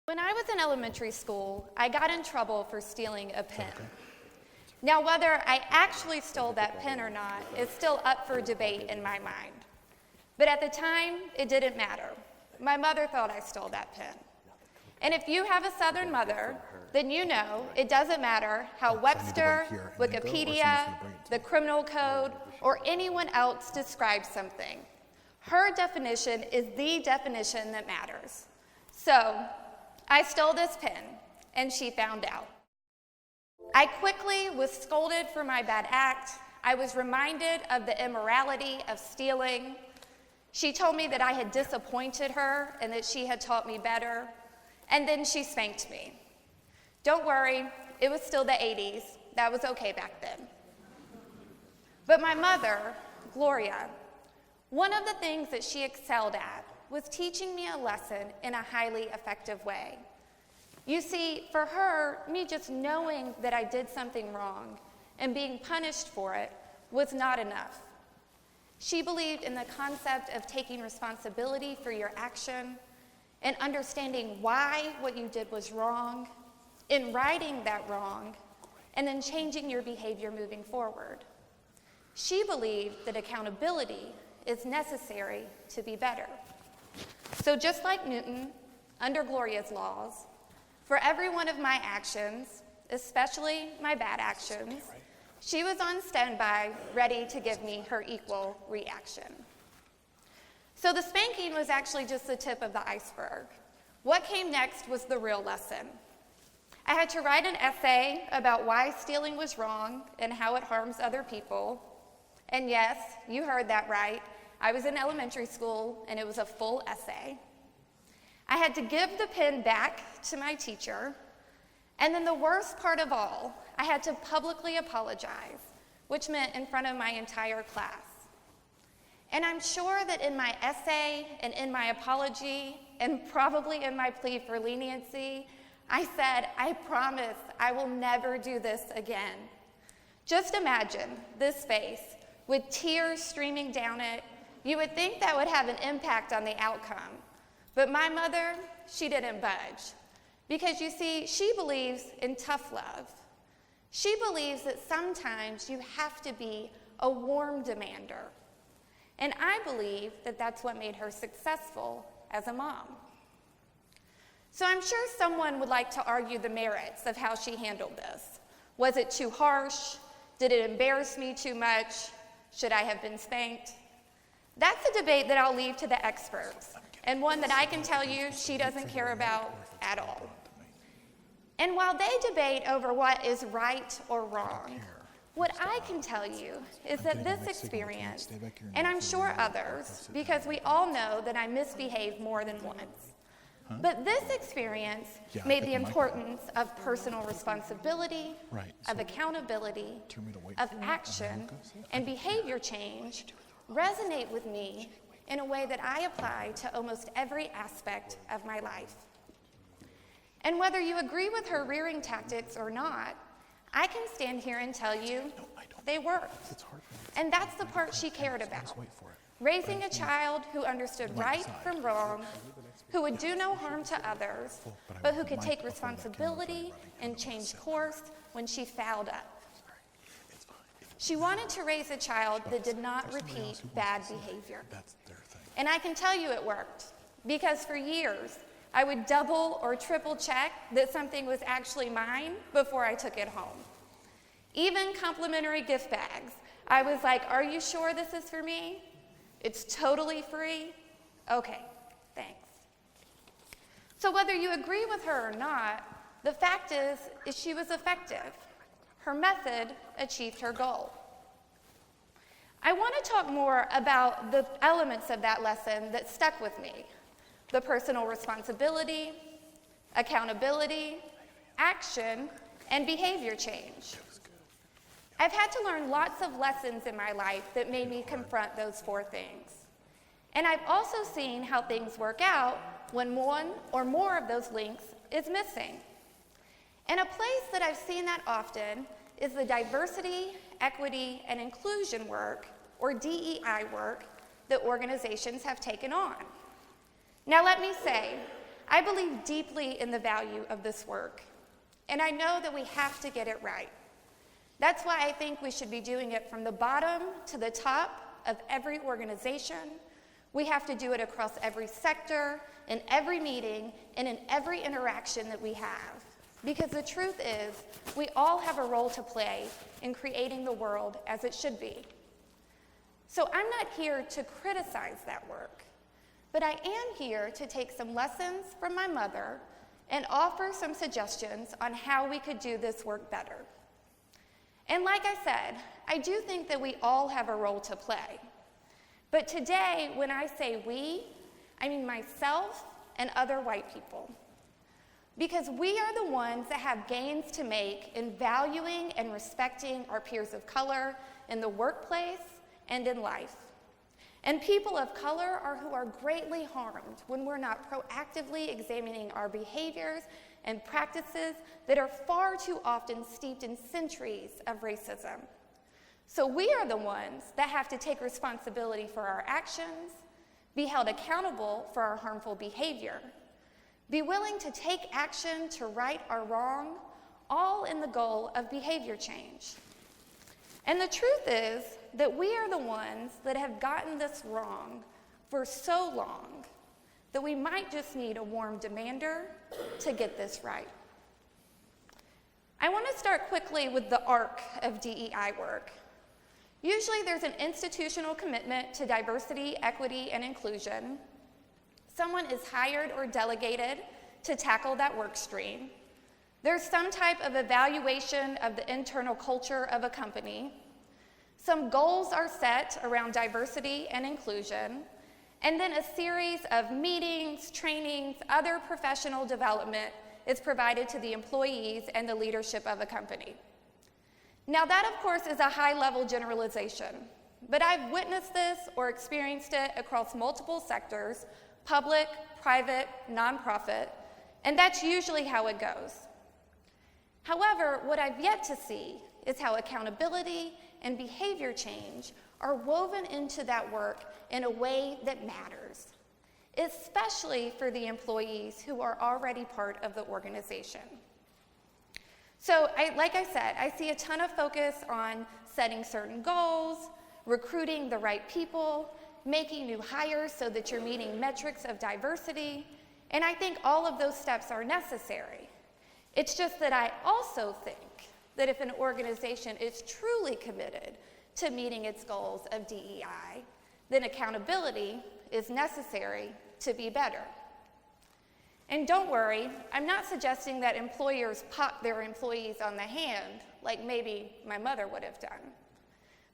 When I was in elementary school, I got in trouble for stealing a pen. Now, whether I actually stole that pen or not is still up for debate in my mind. But at the time, it didn't matter. My mother thought I stole that pen. And if you have a Southern mother, then you know it doesn't matter how Webster, Wikipedia, the criminal code, or anyone else describes something. Her definition is the definition that matters. So, I stole this pen, and she found out. I quickly was scolded for my bad act. I was reminded of the immorality of stealing. She told me that I had disappointed her and that she had taught me better. And then she spanked me. Don't worry, it was still the 80s. That was okay back then. But my mother, Gloria, one of the things that she excelled at was teaching me a lesson in a highly effective way. You see, for her, me just knowing that I did something wrong and being punished for it was not enough. She believed in the concept of taking responsibility for your action and understanding why what you did was wrong, in righting that wrong, and then changing your behavior moving forward. She believed that accountability is necessary to be better. So just like Newton, under Gloria's laws, for every one of my actions, especially my bad actions, she was on standby, ready to give me her equal reaction. So the spanking was actually just the tip of the iceberg. What came next was the real lesson. I had to write an essay about why stealing was wrong and how it harms other people. And yes, you heard that right. I was in elementary school, and it was a full essay. I had to give the pen back to my teacher, and then the worst part of all, I had to publicly apologize, which meant in front of my entire class. And I'm sure that in my essay and in my apology, and probably in my plea for leniency, I said, I promise I will never do this again. Just imagine this face with tears streaming down it. You would think that would have an impact on the outcome. But my mother, she didn't budge. Because you see, she believes in tough love. She believes that sometimes you have to be a warm demander. And I believe that that's what made her successful as a mom. So I'm sure someone would like to argue the merits of how she handled this. Was it too harsh? Did it embarrass me too much? Should I have been spanked? That's a debate that I'll leave to the experts, and one that I can tell you she doesn't care about at all. And while they debate over what is right or wrong, what I can tell you is that this experience, and I'm sure others, because we all know that I misbehaved more than once, but this experience made the importance of personal responsibility, of accountability, of action, and behavior change resonate with me in a way that I apply to almost every aspect of my life. And whether you agree with her rearing tactics or not, I can stand here and tell you they worked. And that's the part she cared about. Raising a child who understood right from wrong, who would do no harm to others, but who could take responsibility and change course when she fouled up. She wanted to raise a child that did not repeat bad behavior. And I can tell you it worked, because for years, I would double or triple check that something was actually mine before I took it home. Even complimentary gift bags, I was like, are you sure this is for me? It's totally free? Okay, thanks. So whether you agree with her or not, the fact is she was effective. Her method achieved her goal. I want to talk more about the elements of that lesson that stuck with me: the personal responsibility, accountability, action, and behavior change. I've had to learn lots of lessons in my life that made me confront those four things. And I've also seen how things work out when one or more of those links is missing. And a place that I've seen that often is the diversity, equity, and inclusion work, or DEI work, that organizations have taken on. Now let me say, I believe deeply in the value of this work, and I know that we have to get it right. That's why I think we should be doing it from the bottom to the top of every organization. We have to do it across every sector, in every meeting, and in every interaction that we have. Because the truth is, we all have a role to play in creating the world as it should be. So I'm not here to criticize that work, but I am here to take some lessons from my mother and offer some suggestions on how we could do this work better. And like I said, I do think that we all have a role to play. But today, when I say we, I mean myself and other white people. Because we are the ones that have gains to make in valuing and respecting our peers of color in the workplace and in life. And people of color are who are greatly harmed when we're not proactively examining our behaviors and practices that are far too often steeped in centuries of racism. So we are the ones that have to take responsibility for our actions, be held accountable for our harmful behavior, be willing to take action to right our wrong, all in the goal of behavior change. And the truth is that we are the ones that have gotten this wrong for so long that we might just need a warm demander to get this right. I want to start quickly with the Ark of DEI work. Usually there's an institutional commitment to diversity, equity, and inclusion. Someone is hired or delegated to tackle that work stream. There's some type of evaluation of the internal culture of a company. Some goals are set around diversity and inclusion, and then a series of meetings, trainings, other professional development is provided to the employees and the leadership of a company. Now that, of course, is a high-level generalization, but I've witnessed this or experienced it across multiple sectors, public, private, nonprofit, and that's usually how it goes. However, what I've yet to see is how accountability and behavior change are woven into that work in a way that matters, especially for the employees who are already part of the organization. So, like I said, I see a ton of focus on setting certain goals, recruiting the right people, making new hires so that you're meeting metrics of diversity, and I think all of those steps are necessary. It's just that I also think that if an organization is truly committed to meeting its goals of DEI, then accountability is necessary to be better. And don't worry, I'm not suggesting that employers pop their employees on the hand like maybe my mother would have done.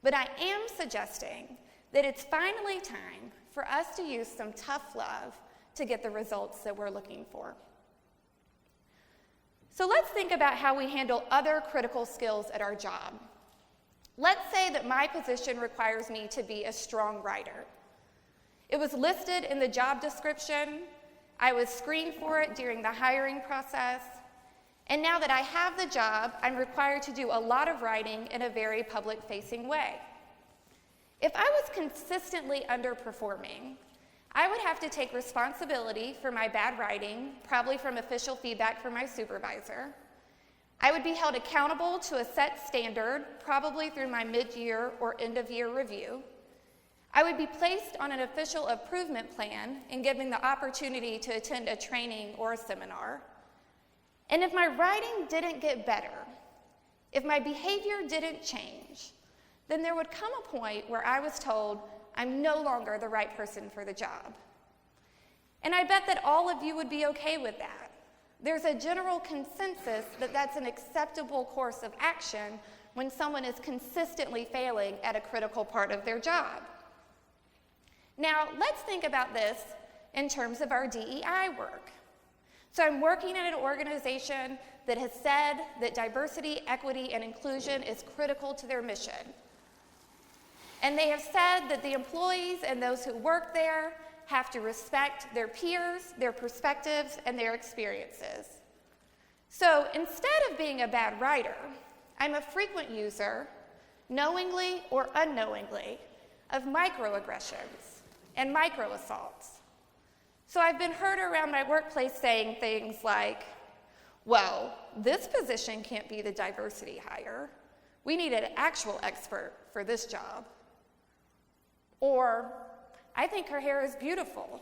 But I am suggesting that it's finally time for us to use some tough love to get the results that we're looking for. So let's think about how we handle other critical skills at our job. Let's say that my position requires me to be a strong writer. It was listed in the job description, I was screened for it during the hiring process, and now that I have the job, I'm required to do a lot of writing in a very public-facing way. If I was consistently underperforming, I would have to take responsibility for my bad writing, probably from official feedback from my supervisor. I would be held accountable to a set standard, probably through my mid-year or end-of-year review. I would be placed on an official improvement plan and given the opportunity to attend a training or a seminar. And if my writing didn't get better, if my behavior didn't change, then there would come a point where I was told I'm no longer the right person for the job. And I bet that all of you would be okay with that. There's a general consensus that that's an acceptable course of action when someone is consistently failing at a critical part of their job. Now, let's think about this in terms of our DEI work. So I'm working at an organization that has said that diversity, equity, and inclusion is critical to their mission. And they have said that the employees and those who work there have to respect their peers, their perspectives, and their experiences. So instead of being a bad writer, I'm a frequent user, knowingly or unknowingly, of microaggressions and microassaults. So I've been heard around my workplace saying things like, well, this position can't be the diversity hire. We need an actual expert for this job. Or, I think her hair is beautiful.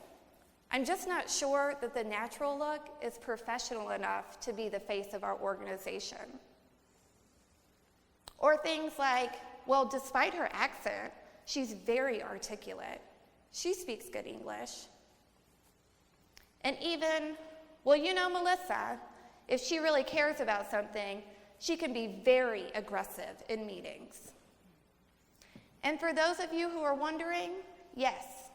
I'm just not sure that the natural look is professional enough to be the face of our organization. Or things like, well, despite her accent, she's very articulate. She speaks good English. And even, well, you know Melissa, if she really cares about something, she can be very aggressive in meetings. And for those of you who are wondering, yes,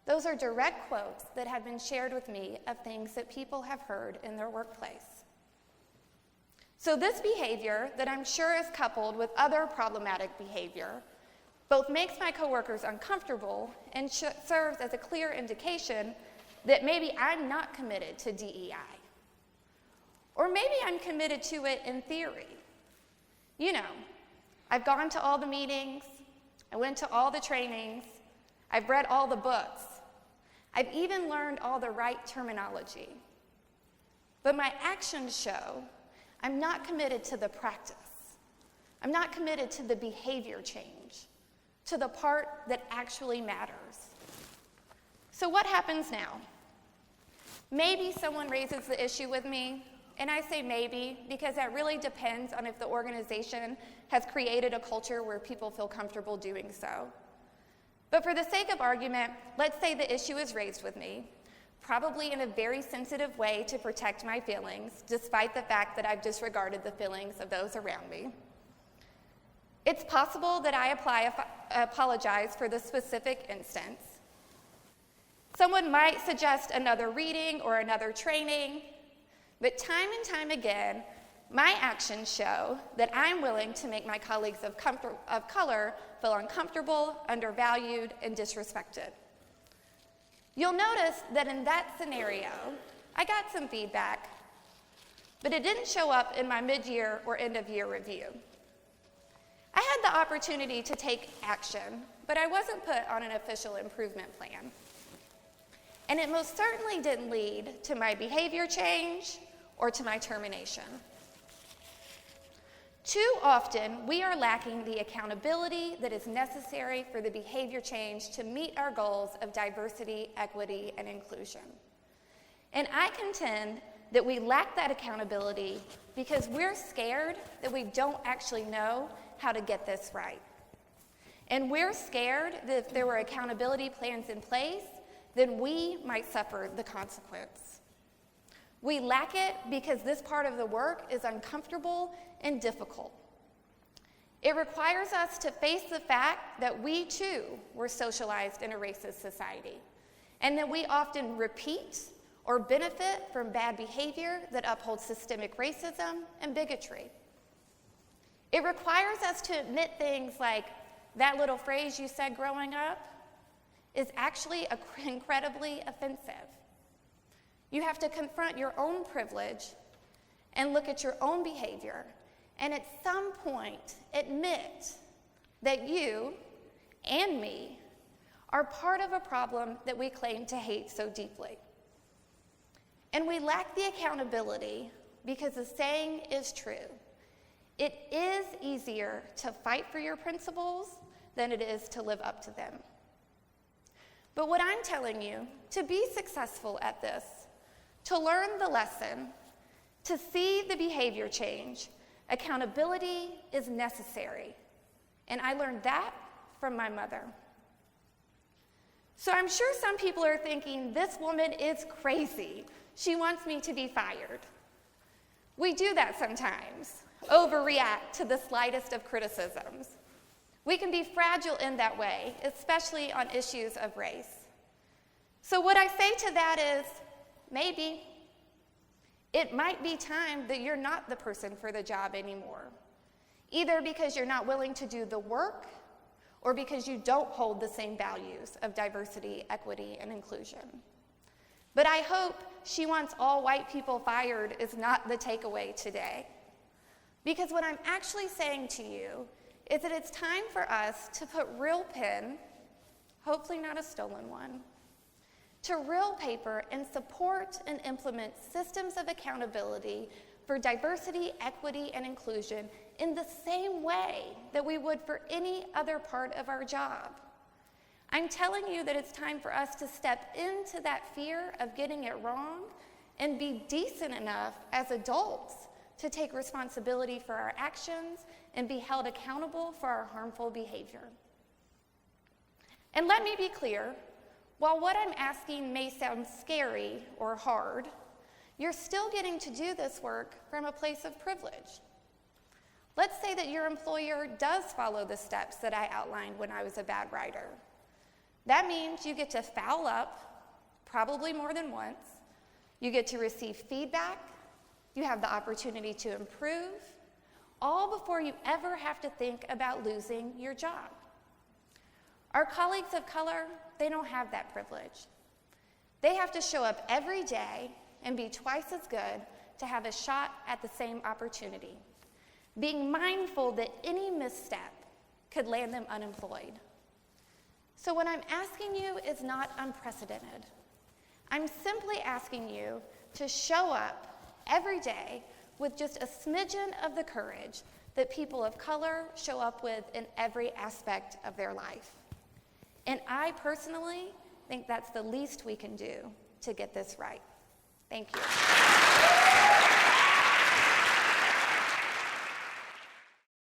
those are direct quotes that have been shared with me of things that people have heard in their workplace. So this behavior that I'm sure is coupled with other problematic behavior both makes my coworkers uncomfortable and serves as a clear indication that maybe I'm not committed to DEI. Or maybe I'm committed to it in theory. You know, I've gone to all the meetings, I went to all the trainings, I've read all the books, I've even learned all the right terminology. But my actions show I'm not committed to the practice. I'm not committed to the behavior change, to the part that actually matters. So what happens now? Maybe someone raises the issue with me, and I say maybe because that really depends on if the organization has created a culture where people feel comfortable doing so. But for the sake of argument, let's say the issue is raised with me, probably in a very sensitive way to protect my feelings, despite the fact that I've disregarded the feelings of those around me. It's possible that I apologize for the specific instance. Someone might suggest another reading or another training, but time and time again, my actions show that I'm willing to make my colleagues of color feel uncomfortable, undervalued, and disrespected. You'll notice that in that scenario, I got some feedback, but it didn't show up in my mid-year or end-of-year review. I had the opportunity to take action, but I wasn't put on an official improvement plan. And it most certainly didn't lead to my behavior change or to my termination. Too often, we are lacking the accountability that is necessary for the behavior change to meet our goals of diversity, equity, and inclusion. And I contend that we lack that accountability because we're scared that we don't actually know how to get this right. And we're scared that if there were accountability plans in place, then we might suffer the consequence. We lack it because this part of the work is uncomfortable and difficult. It requires us to face the fact that we too were socialized in a racist society, and that we often repeat or benefit from bad behavior that upholds systemic racism and bigotry. It requires us to admit things like, that little phrase you said growing up is actually incredibly offensive. You have to confront your own privilege and look at your own behavior, and at some point admit that you and me are part of a problem that we claim to hate so deeply. And we lack the accountability because the saying is true. It is easier to fight for your principles than it is to live up to them. But what I'm telling you, to be successful at this, to learn the lesson, to see the behavior change, accountability is necessary. And I learned that from my mother. So I'm sure some people are thinking, this woman is crazy. She wants me to be fired. We do that sometimes, overreact to the slightest of criticisms. We can be fragile in that way, especially on issues of race. So what I say to that is, maybe it might be time that you're not the person for the job anymore, either because you're not willing to do the work or because you don't hold the same values of diversity, equity, and inclusion. But I hope she wants all white people fired is not the takeaway today. Because what I'm actually saying to you is that it's time for us to put real pen, hopefully not a stolen one, to real paper and support and implement systems of accountability for diversity, equity, and inclusion in the same way that we would for any other part of our job. I'm telling you that it's time for us to step into that fear of getting it wrong and be decent enough as adults to take responsibility for our actions and be held accountable for our harmful behavior. And let me be clear, while what I'm asking may sound scary or hard, you're still getting to do this work from a place of privilege. Let's say that your employer does follow the steps that I outlined when I was a bad writer. That means you get to foul up, probably more than once. You get to receive feedback. You have the opportunity to improve, all before you ever have to think about losing your job. Our colleagues of color, they don't have that privilege. They have to show up every day and be twice as good to have a shot at the same opportunity, being mindful that any misstep could land them unemployed. So what I'm asking you is not unprecedented. I'm simply asking you to show up every day with just a smidgen of the courage that people of color show up with in every aspect of their life. And I personally think that's the least we can do to get this right. Thank you.